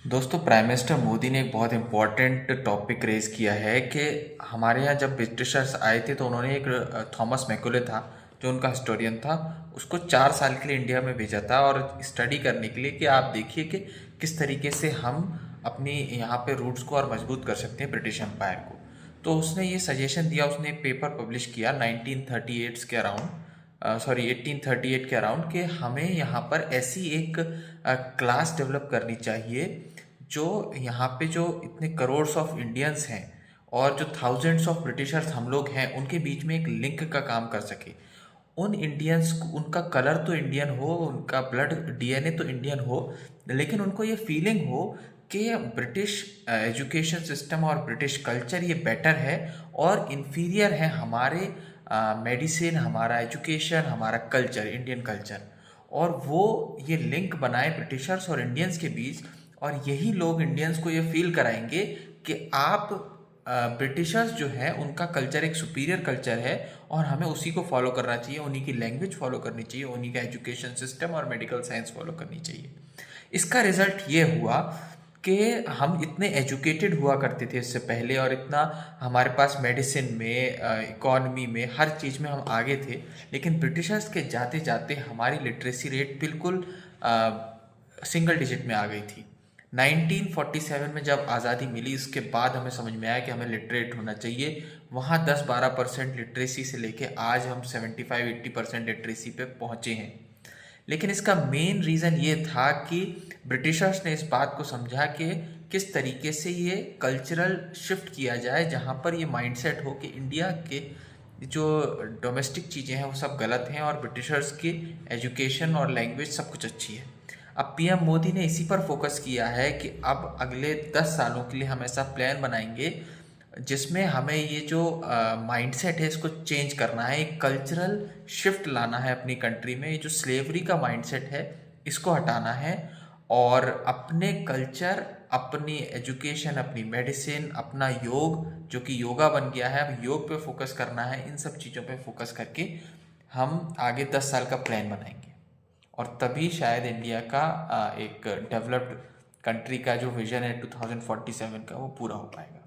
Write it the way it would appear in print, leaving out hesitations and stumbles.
दोस्तों, prime minister Modi ने एक बहुत इम्पोर्टेंट टॉपिक रेज किया है कि हमारे यहाँ जब ब्रिटिशर्स आए थे तो उन्होंने एक थॉमस मैकोले था जो उनका हिस्टोरियन था, उसको 4 साल के लिए इंडिया में भेजा था और स्टडी करने के लिए कि आप देखिए कि किस तरीके से हम अपनी यहाँ पे रूट्स को और मजबूत कर सकते हैं ब्रिटिश एम्पायर को। तो उसने ये सजेशन दिया, उसने एक पेपर पब्लिश किया 1938 के अराउंड, सॉरी 1838 के अराउंड, कि हमें यहाँ पर ऐसी एक क्लास डेवलप करनी चाहिए जो यहाँ पे जो इतने करोड्स ऑफ इंडियंस हैं और जो थाउजेंड्स ऑफ ब्रिटिशर्स हम लोग हैं उनके बीच में एक लिंक का काम कर सके। उन इंडियंस को, उनका कलर तो इंडियन हो, उनका ब्लड डीएनए तो इंडियन हो, लेकिन उनको ये फीलिंग हो कि ब्रिटिश एजुकेशन सिस्टम और ब्रिटिश कल्चर ये बेटर है और इन्फीरियर है हमारे मेडिसिन, हमारा एजुकेशन, हमारा कल्चर, इंडियन कल्चर। और वो ये लिंक बनाए ब्रिटिशर्स और इंडियंस के बीच, और यही लोग इंडियंस को ये फील कराएंगे कि आप ब्रिटिशर्स जो है उनका कल्चर एक सुपीरियर कल्चर है और हमें उसी को फॉलो करना चाहिए, उन्हीं की लैंग्वेज फॉलो करनी चाहिए, उन्हीं का एजुकेशन सिस्टम और मेडिकल साइंस फॉलो करनी चाहिए। इसका रिजल्ट ये हुआ कि हम इतने एजुकेटेड हुआ करते थे इससे पहले और इतना हमारे पास मेडिसिन में, इकॉनमी में, हर चीज़ में हम आगे थे, लेकिन ब्रिटिशर्स के जाते जाते हमारी लिटरेसी रेट बिल्कुल सिंगल डिजिट में आ गई थी। 1947 में जब आज़ादी मिली उसके बाद हमें समझ में आया कि हमें लिटरेट होना चाहिए। वहाँ 10-12% लिटरेसी से लेके आज हम 75-80% लिटरेसी पे पहुँचे हैं। लेकिन इसका मेन रीज़न ये था कि ब्रिटिशर्स ने इस बात को समझा कि किस तरीके से ये कल्चरल शिफ्ट किया जाए, जहाँ पर ये माइंडसेट हो कि इंडिया के जो डोमेस्टिक चीज़ें हैं वो सब गलत हैं और ब्रिटिशर्स की एजुकेशन और लैंग्वेज सब कुछ अच्छी है। अब पीएम मोदी ने इसी पर फोकस किया है कि अब अगले 10 सालों के लिए हम ऐसा प्लान बनाएंगे जिसमें हमें ये जो माइंडसेट है इसको चेंज करना है, एक कल्चरल शिफ्ट लाना है अपनी कंट्री में। ये जो स्लेवरी का माइंडसेट है इसको हटाना है और अपने कल्चर, अपनी एजुकेशन, अपनी मेडिसिन, अपना योग जो कि योगा बन गया है, अब योग पे फोकस करना है। इन सब चीज़ों पे फोकस करके हम आगे 10 साल का प्लान बनाएंगे और तभी शायद इंडिया का एक डेवलप्ड कंट्री का जो विजन है 2047 का वो पूरा हो पाएगा।